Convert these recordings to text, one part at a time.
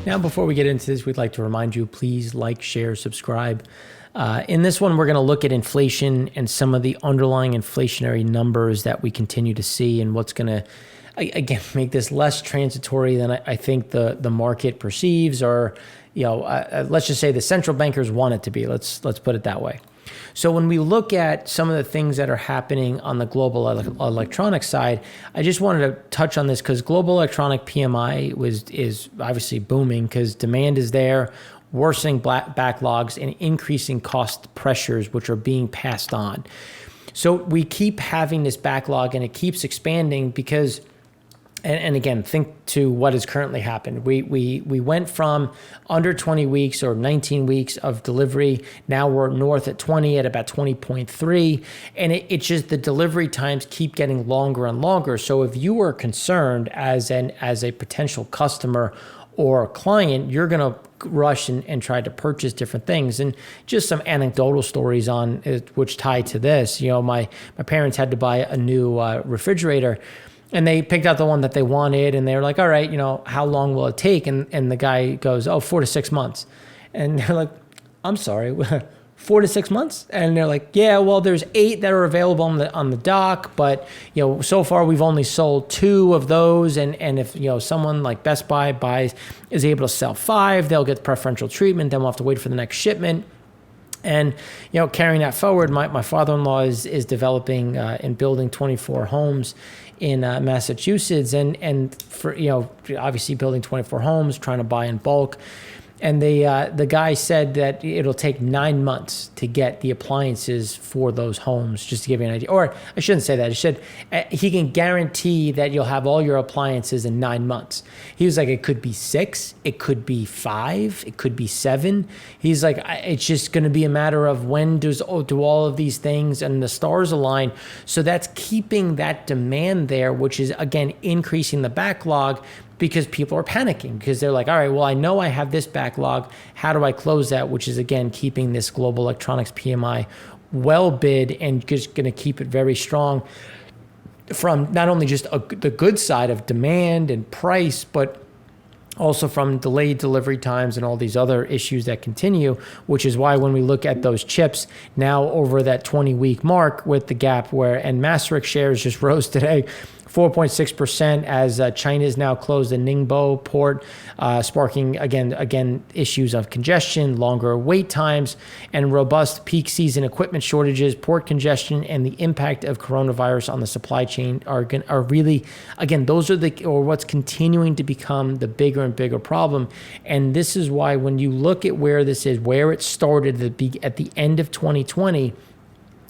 Now, before we get into this, we'd like to remind you, please like, share, subscribe. In this one, we're going to look at inflation and some of the underlying inflationary numbers that we continue to see and what's going to, again, make this less transitory than I think the market perceives, or, let's just say the central bankers want it to be. Let's put it that way. So when we look at some of the things that are happening on the global electronic side, I just wanted to touch on this because global electronic PMI is obviously booming because demand is there, worsening backlogs, and increasing cost pressures, which are being passed on. So we keep having this backlog and it keeps expanding because, and again, think to what has currently happened. We went from under 20 weeks or 19 weeks of delivery. Now we're north at 20 at about 20.3. And it's just the delivery times keep getting longer and longer. So if you were concerned as a potential customer or a client, you're going to rush and try to purchase different things. And just some anecdotal stories on it, which tie to this. My parents had to buy a new refrigerator. And they picked out the one that they wanted, and they were like, all right, how long will it take? And the guy goes, 4 to 6 months. And they're like, I'm sorry, 4 to 6 months? And they're like, yeah, well, there's 8 that are available on the dock, but so far we've only sold 2 of those. And if someone like Best Buy is able to sell 5, they'll get preferential treatment. Then we'll have to wait for the next shipment. And, carrying that forward, my father-in-law is developing and building 24 homes in Massachusetts, and for, obviously building 24 homes, trying to buy in bulk. And the guy said that it'll take 9 months to get the appliances for those homes, just to give you an idea. Or I shouldn't say that. He can guarantee that you'll have all your appliances in 9 months. He was like, it could be 6, it could be 5, it could be 7. He's like, it's just going to be a matter of when do all of these things and the stars align. So that's keeping that demand there, which is, again, increasing the backlog, because people are panicking because they're like, all right, well, I know I have this backlog. How do I close that? Which is, again, keeping this global electronics PMI well bid and just going to keep it very strong from not only just the good side of demand and price, but also from delayed delivery times and all these other issues that continue, which is why when we look at those chips now over that 20-week mark with the gap and Masaryk shares just rose today, 4.6% as China is now closed the Ningbo port, sparking again issues of congestion, longer wait times, and robust peak season equipment shortages, port congestion, and the impact of coronavirus on the supply chain are really, again, those are what's continuing to become the bigger and bigger problem. And this is why when you look at where this is, where it started at the end of 2020,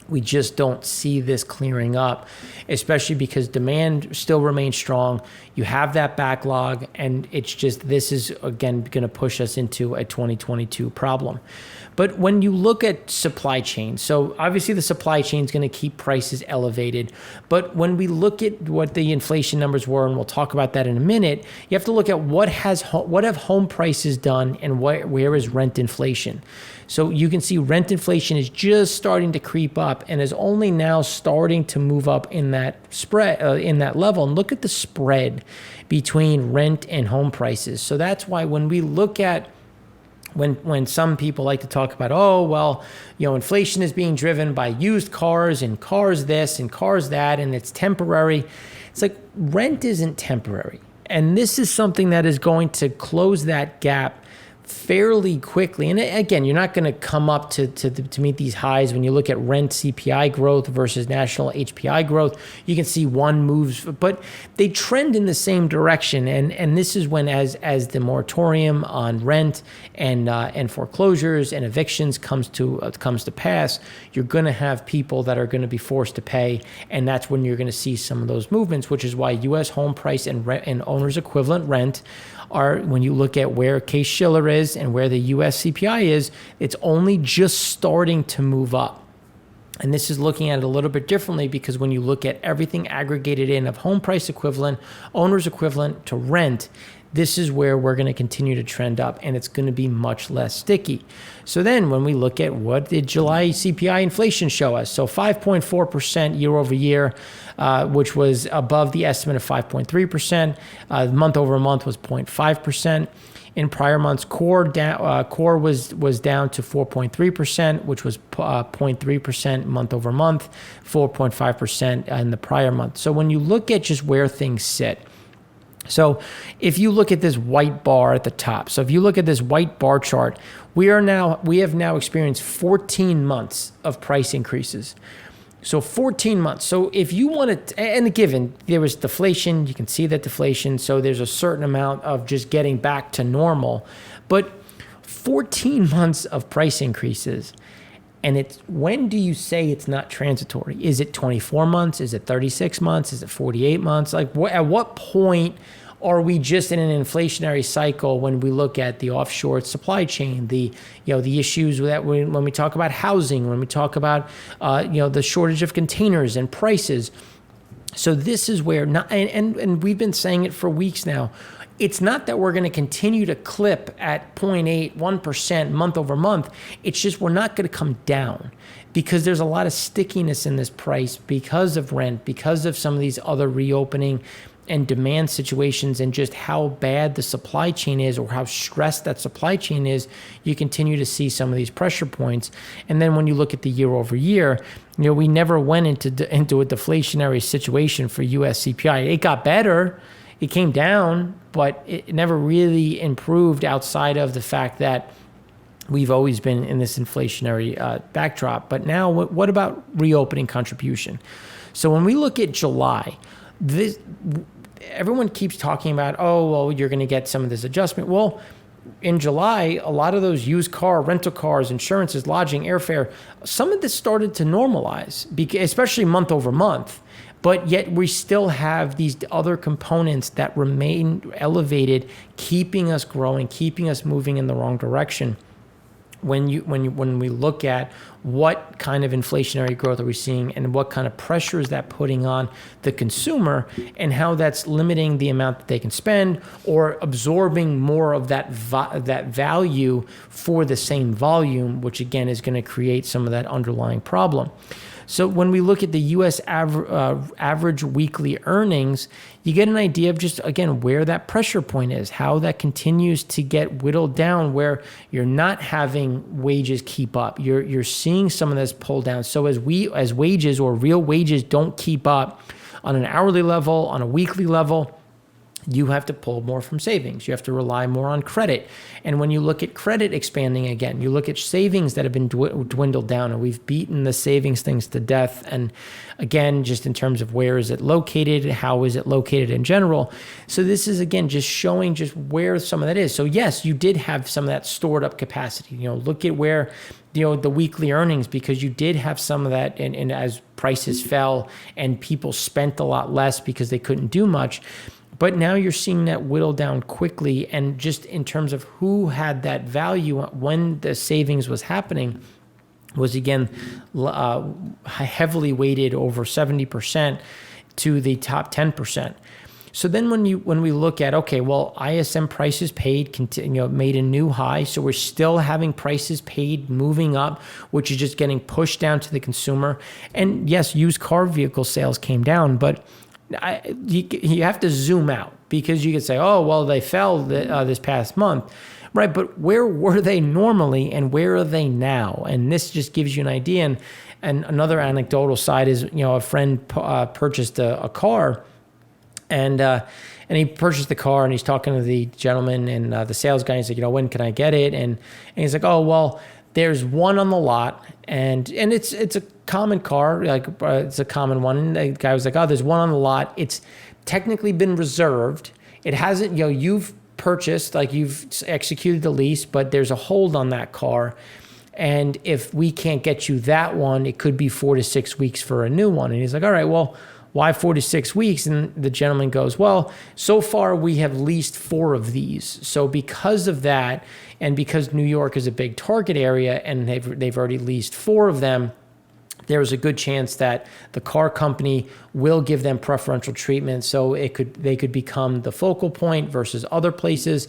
we just don't see this clearing up, especially because demand still remains strong. You have that backlog, and it's just, this is, again, going to push us into a 2022 problem. But when you look at supply chain, so obviously the supply chain is going to keep prices elevated. But when we look at what the inflation numbers were, and we'll talk about that in a minute, you have to look at what have home prices done and where is rent inflation. So you can see rent inflation is just starting to creep up and is only now starting to move up in that spread, in that level. And look at the spread between rent and home prices. So that's why when we look at when some people like to talk about, inflation is being driven by used cars and cars this and cars that, and it's temporary. It's like rent isn't temporary. And this is something that is going to close that gap fairly quickly. And again, you're not going to come up to meet these highs. When you look at rent CPI growth versus national HPI growth, you can see one moves, but they trend in the same direction. And this is when as the moratorium on rent and foreclosures and evictions comes to pass, you're going to have people that are going to be forced to pay. And that's when you're going to see some of those movements, which is why U.S. home price and owner's equivalent rent are, when you look at where Case-Shiller is and where the U.S. CPI is, it's only just starting to move up. And this is looking at it a little bit differently because when you look at everything aggregated in of home price equivalent, owner's equivalent to rent, this is where we're going to continue to trend up, and it's going to be much less sticky. So then when we look at what did July CPI inflation show us? So 5.4% year over year, which was above the estimate of 5.3%. Month over month was 0.5%. in prior months. Core was down to 4.3%, which was 0.3% month over month, 4.5% in the prior month. So when you look at just where things sit, so if you look at this white bar at the top, so if you look at this white bar chart, we have now experienced 14 months of price increases. So 14 months. So if you want to, and given there was deflation, you can see that deflation. So there's a certain amount of just getting back to normal, but 14 months of price increases. And when do you say it's not transitory? Is it 24 months? Is it 36 months? Is it 48 months? Like at what point are we just in an inflationary cycle when we look at the offshore supply chain, the issues that when we talk about housing, when we talk about the shortage of containers and prices? So this is where and we've been saying it for weeks now. It's not that we're going to continue to clip at 0.8, 1% month over month. It's just we're not going to come down because there's a lot of stickiness in this price because of rent, because of some of these other reopening and demand situations, and just how bad the supply chain is or how stressed that supply chain is. You continue to see some of these pressure points. And then when you look at the year over year, we never went into a deflationary situation for US CPI. It got better. It came down, but it never really improved outside of the fact that we've always been in this inflationary backdrop. But now, what about reopening contribution? So when we look at July, everyone keeps talking about, oh, well, you're going to get some of this adjustment. Well, in July, a lot of those used car, rental cars, insurances, lodging, airfare, some of this started to normalize, especially month over month. But yet we still have these other components that remain elevated, keeping us growing, keeping us moving in the wrong direction. When we look at what kind of inflationary growth are we seeing and what kind of pressure is that putting on the consumer, and how that's limiting the amount that they can spend or absorbing more of that value for the same volume, which again is going to create some of that underlying problem. So when we look at the U.S. average weekly earnings, you get an idea of just, again, where that pressure point is, how that continues to get whittled down, where you're not having wages keep up. You're seeing some of this pull down. So as wages or real wages don't keep up on an hourly level, on a weekly level, you have to pull more from savings. You have to rely more on credit. And when you look at credit expanding again, you look at savings that have been dwindled down, and we've beaten the savings things to death. And again, just in terms of where is it located, how is it located in general. So this is, again, just showing just where some of that is. So yes, you did have some of that stored up capacity. Look at where the weekly earnings, because you did have some of that, and as prices fell and people spent a lot less because they couldn't do much. But now you're seeing that whittle down quickly, and just in terms of who had that value when the savings was happening was, again, heavily weighted over 70% to the top 10%. So then when we look at, okay, well, ISM prices paid made a new high, so we're still having prices paid moving up, which is just getting pushed down to the consumer. And yes, used car vehicle sales came down, but you have to zoom out, because you could say, oh, well, they fell this past month, right? But where were they normally and where are they now? And this just gives you an idea. And another anecdotal side is, a friend purchased a car, and he purchased the car, and he's talking to the gentleman and the sales guy. He's like, when can I get it? And he's like, oh, well, there's one on the lot, and it's a common car, it's a common one. And the guy was like, oh, there's one on the lot. It's technically been reserved. It hasn't, you've purchased, you've executed the lease, but there's a hold on that car. And if we can't get you that one, it could be 4 to 6 weeks for a new one. And he's like, all right, well, why 4 to 6 weeks? And the gentleman goes, well, so far we have leased 4 of these. So because of that, and because New York is a big target area and they've already leased 4 of them, there is a good chance that the car company will give them preferential treatment, so they could become the focal point versus other places.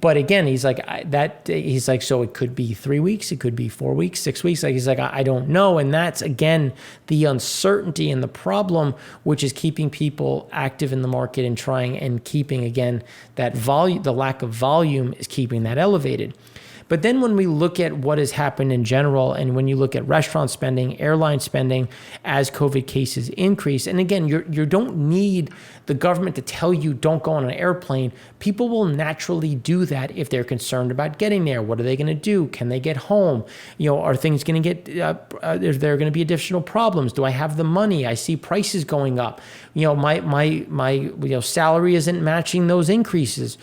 But again, he's like, so it could be 3 weeks, it could be 4 weeks, 6 weeks. Like, he's like, I don't know. And that's, again, the uncertainty and the problem, which is keeping people active in the market and keeping, again, that volume, the lack of volume is keeping that elevated. But then when we look at what has happened in general, and when you look at restaurant spending, airline spending, as COVID cases increase, and again, you don't need the government to tell you don't go on an airplane. People will naturally do that if they're concerned about getting there. What are they going to do? Can they get home? Are things going to get, is there going to be additional problems? Do I have the money? I see prices going up. My salary isn't matching those increases.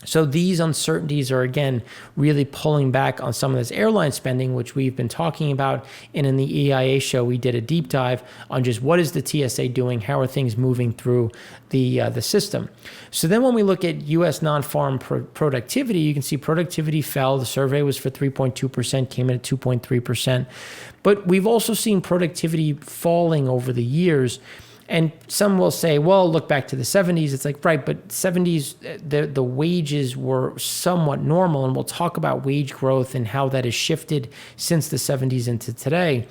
So these uncertainties are, again, really pulling back on some of this airline spending, which we've been talking about. And in the EIA show, we did a deep dive on just what is the TSA doing? How are things moving through the system? So then when we look at U.S. non-farm productivity, you can see productivity fell. The survey was for 3.2%, came in at 2.3%. But we've also seen productivity falling over the years. And some will say, well, look back to the 70s. It's like, right, but 70s, the wages were somewhat normal. And we'll talk about wage growth and how that has shifted since the 70s into today.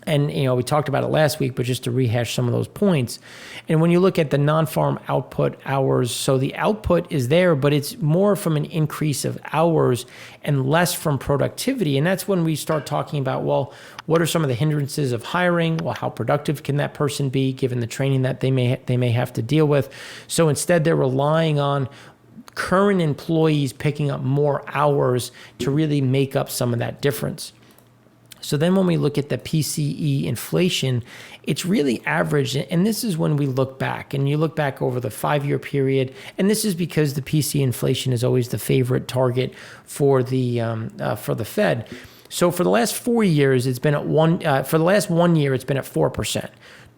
And, we talked about it last week, but just to rehash some of those points. And when you look at the non-farm output hours, so the output is there, but it's more from an increase of hours and less from productivity. And that's when we start talking about, well, what are some of the hindrances of hiring? Well, how productive can that person be given the training that they may have to deal with? So instead, they're relying on current employees picking up more hours to really make up some of that difference. So then when we look at the PCE inflation, it's really averaged, and this is when we look back, and you look back over the 5-year period, and this is because the PCE inflation is always the favorite target for the Fed. So for the last 4 years, it's been at for the last 1 year, it's been at 4%,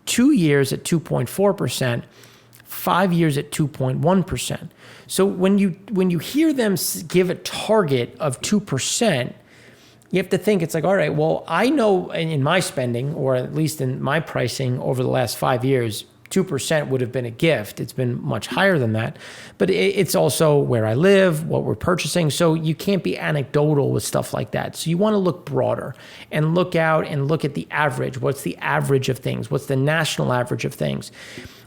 2 years at 2.4%, 5 years at 2.1%. So when you hear them give a target of 2%, you have to think, it's like, all right, well, I know in my spending, or at least in my pricing over the last 5 years, 2% would have been a gift. It's been much higher than that. But it's also where I live, what we're purchasing. So you can't be anecdotal with stuff like that. So you want to look broader and look out and look at the average. What's the average of things? What's the national average of things?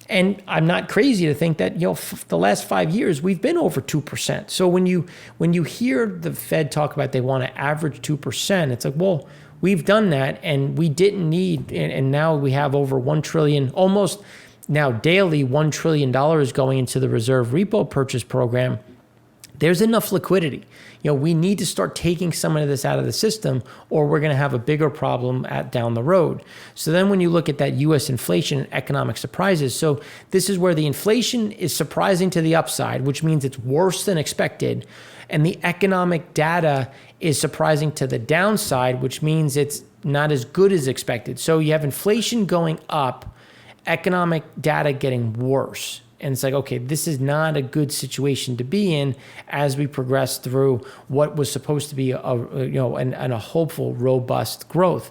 And I'm not crazy to think that, the last 5 years, we've been over 2%. So when you hear the Fed talk about they want to average 2%, it's like, well, we've done that and we didn't need, and now we have over 1 trillion, almost now daily $1 trillion going into the reserve repo purchase program. There's enough liquidity. We need to start taking some of this out of the system, or we're going to have a bigger problem down the road. So then when you look at that U.S. inflation and economic surprises, so this is where the inflation is surprising to the upside, which means it's worse than expected, and the economic data is surprising to the downside, which means it's not as good as expected. So you have inflation going up, economic data getting worse. And it's like, okay, this is not a good situation to be in as we progress through what was supposed to be a hopeful, robust growth.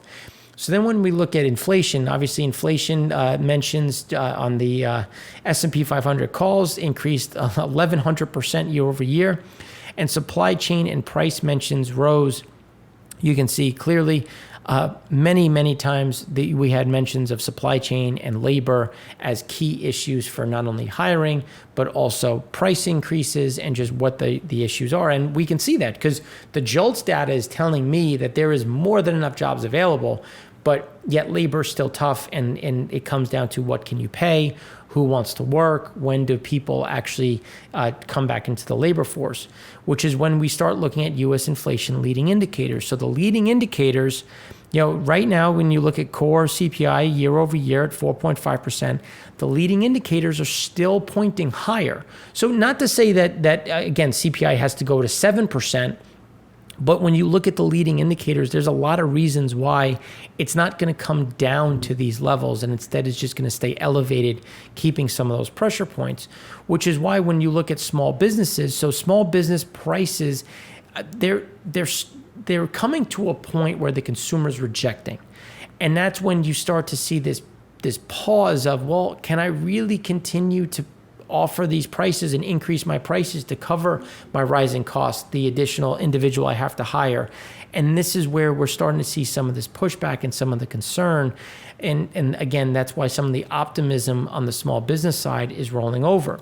So then when we look at inflation, obviously inflation mentions on the S&P 500 calls increased 1,100% year over year, and supply chain and price mentions rose. You can see clearly many times we had mentions of supply chain and labor as key issues for not only hiring, but also price increases and just what the issues are. And we can see that because the JOLTS data is telling me that there is more than enough jobs available, but yet labor is still tough. And it comes down to what can you pay, who wants to work, when do people actually come back into the labor force, which is when we start looking at U.S. inflation leading indicators. So the leading indicators, right now, when you look at core CPI year over year at 4.5%, the leading indicators are still pointing higher. So not to say that again, CPI has to go to 7%, but when you look at the leading indicators, there's a lot of reasons why it's not going to come down to these levels, and instead it's just going to stay elevated, keeping some of those pressure points, which is why when you look at small businesses, so small business prices, they're coming to a point where the consumer's rejecting. And that's when you start to see this pause of, well, can I really continue to offer these prices and increase my prices to cover my rising costs, the additional individual I have to hire? And this is where we're starting to see some of this pushback and some of the concern. And again, that's why some of the optimism on the small business side is rolling over.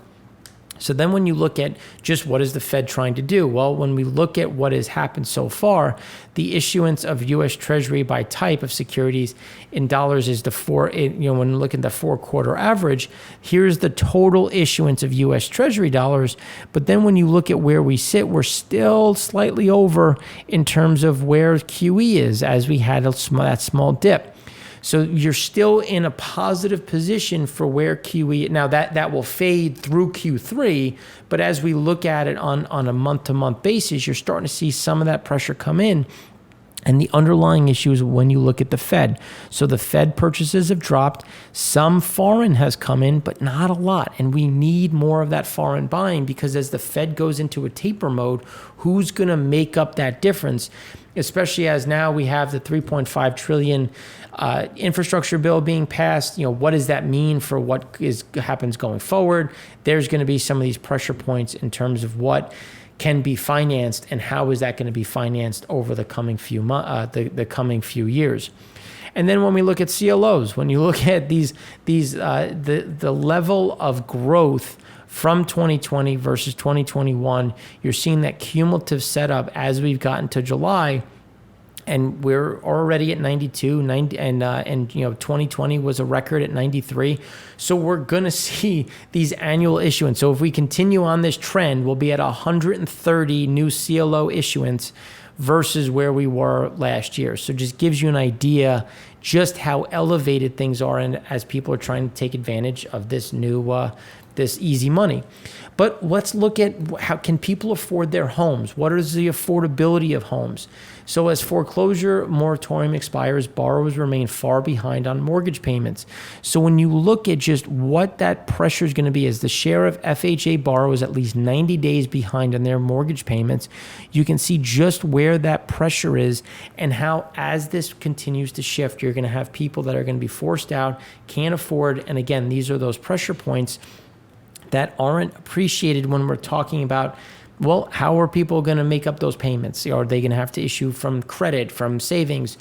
So then when you look at just what is the Fed trying to do? Well, when we look at what has happened so far, the issuance of U.S. Treasury by type of securities in dollars is when you look at the 4-quarter average, here's the total issuance of U.S. Treasury dollars. But then when you look at where we sit, we're still slightly over in terms of where QE is, as we had that small dip. So you're still in a positive position for where QE. Now that will fade through Q3, but as we look at it on a month-to-month basis, you're starting to see some of that pressure come in. And the underlying issue is when you look at the Fed. So the Fed purchases have dropped. Some foreign has come in, but not a lot. And we need more of that foreign buying, because as the Fed goes into a taper mode, who's going to make up that difference? Especially as now we have the $3.5 trillion infrastructure bill being passed. What does that mean for what happens going forward? There's going to be some of these pressure points in terms of what can be financed and how is that going to be financed over the coming few the coming few years. And then when we look at CLOs, when you look at the level of growth from 2020 versus 2021, you're seeing that cumulative setup as we've gotten to July, and we're already at 92, 90, and 2020 was a record at 93. So we're going to see these annual issuance. So if we continue on this trend, we'll be at 130 new CLO issuance versus where we were last year. So just gives you an idea just how elevated things are, and as people are trying to take advantage of this new this easy money. But let's look at how can people afford their homes? What is the affordability of homes? So as foreclosure moratorium expires, borrowers remain far behind on mortgage payments. So when you look at just what that pressure is going to be as the share of FHA borrowers at least 90 days behind on their mortgage payments, you can see just where that pressure is and how as this continues to shift, you're going to have people that are going to be forced out, can't afford. And again, these are those pressure points that aren't appreciated when we're talking about, well, how are people going to make up those payments? Are they going to have to issue from credit, from savings?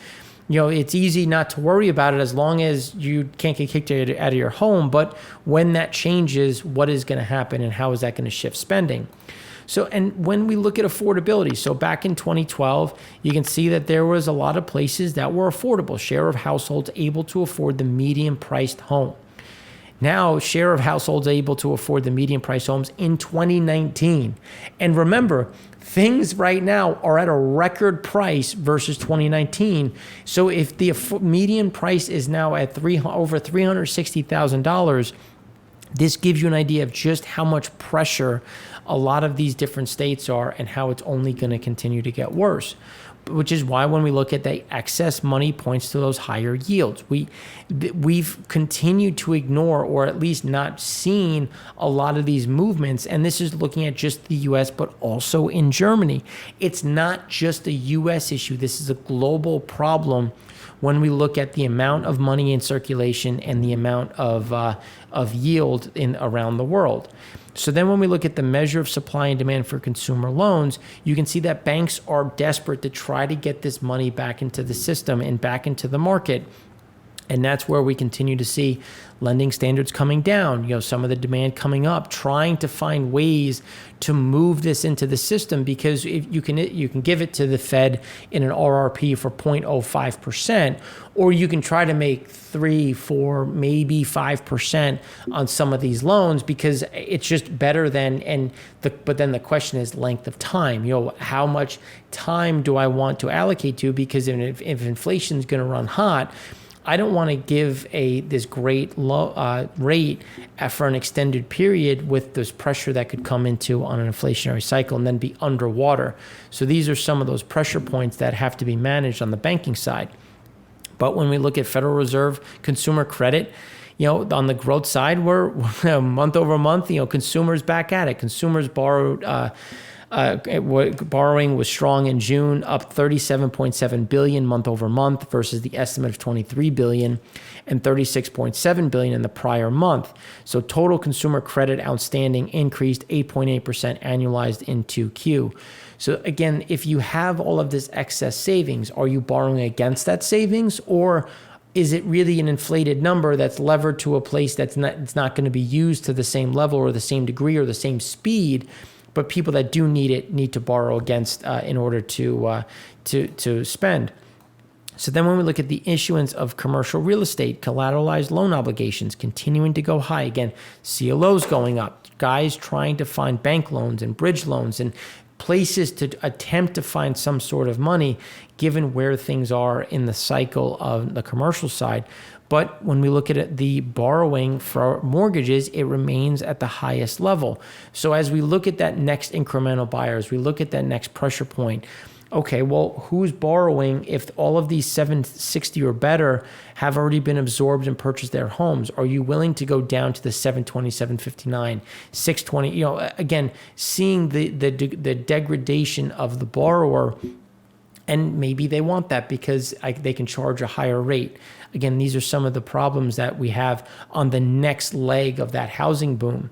It's easy not to worry about it as long as you can't get kicked out of your home. But when that changes, what is going to happen and how is that going to shift spending? So, and when we look at affordability, so back in 2012, you can see that there was a lot of places that were affordable, share of households able to afford the medium priced home. Now, share of households able to afford the median price homes in 2019. And remember, things right now are at a record price versus 2019. So if the median price is now at over $360,000, this gives you an idea of just how much pressure a lot of these different states are and how it's only going to continue to get worse. Which is why when we look at the excess money points to those higher yields. We've continued to ignore or at least not seen a lot of these movements. And this is looking at just the U.S., but also in Germany. It's not just a U.S. issue. This is a global problem when we look at the amount of money in circulation and the amount of yield around the world. So then when we look at the measure of supply and demand for consumer loans, you can see that banks are desperate to try to get this money back into the system and back into the market. And that's where we continue to see lending standards coming down, some of the demand coming up, trying to find ways to move this into the system, because if you can give it to the Fed in an RRP for 0.05%, or you can try to make 3, 4, maybe 5% on some of these loans because it's just better than, but then the question is length of time. How much time do I want to allocate to? Because if inflation is going to run hot, I don't want to give this great low rate for an extended period with this pressure that could come into on an inflationary cycle and then be underwater. So these are some of those pressure points that have to be managed on the banking side. But when we look at Federal Reserve consumer credit, on the growth side, we're month over month, consumers back at it. Consumers borrowed Borrowing was strong in June, up 37.7 billion month over month versus the estimate of 23 billion and 36.7 billion in the prior month. So total consumer credit outstanding increased 8.8% annualized in 2Q. So again, if you have all of this excess savings, are you borrowing against that savings, or is it really an inflated number that's levered to a place that's not going to be used to the same level or the same degree or the same speed, but people that do need it need to borrow against in order to spend? So then when we look at the issuance of commercial real estate, collateralized loan obligations continuing to go high. Again, CLOs going up, guys trying to find bank loans and bridge loans and places to attempt to find some sort of money given where things are in the cycle of the commercial side. But when we look at it, the borrowing for mortgages, it remains at the highest level. So as we look at that next incremental buyers, we look at that next pressure point. Okay, well, who's borrowing if all of these 760 or better have already been absorbed and purchased their homes? Are you willing to go down to the 720, 759, 620? Again, seeing the degradation of the borrower, and maybe they want that because they can charge a higher rate. Again, these are some of the problems that we have on the next leg of that housing boom.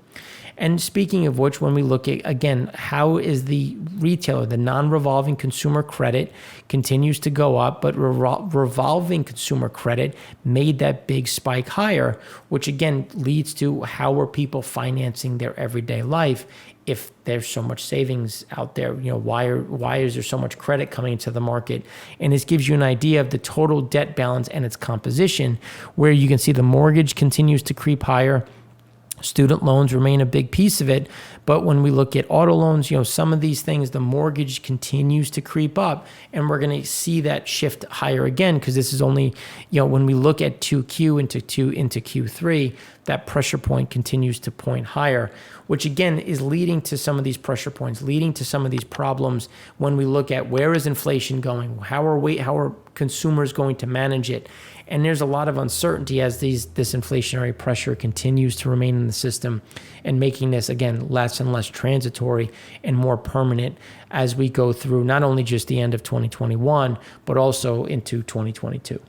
And speaking of which, when we look at, again, how is the retailer, the non-revolving consumer credit continues to go up, but revolving consumer credit made that big spike higher, which again leads to how are people financing their everyday life if there's so much savings out there. Why is there so much credit coming into the market? And this gives you an idea of the total debt balance and its composition, where you can see the mortgage continues to creep higher. Student loans remain a big piece of it, but when we look at auto loans, some of these things, the mortgage continues to creep up, and we're going to see that shift higher again because this is only, when we look at 2Q into Q3, that pressure point continues to point higher, which again is leading to some of these pressure points, leading to some of these problems when we look at where is inflation going, how are consumers going to manage it. And there's a lot of uncertainty as this inflationary pressure continues to remain in the system and making this, again, less and less transitory and more permanent as we go through not only just the end of 2021, but also into 2022.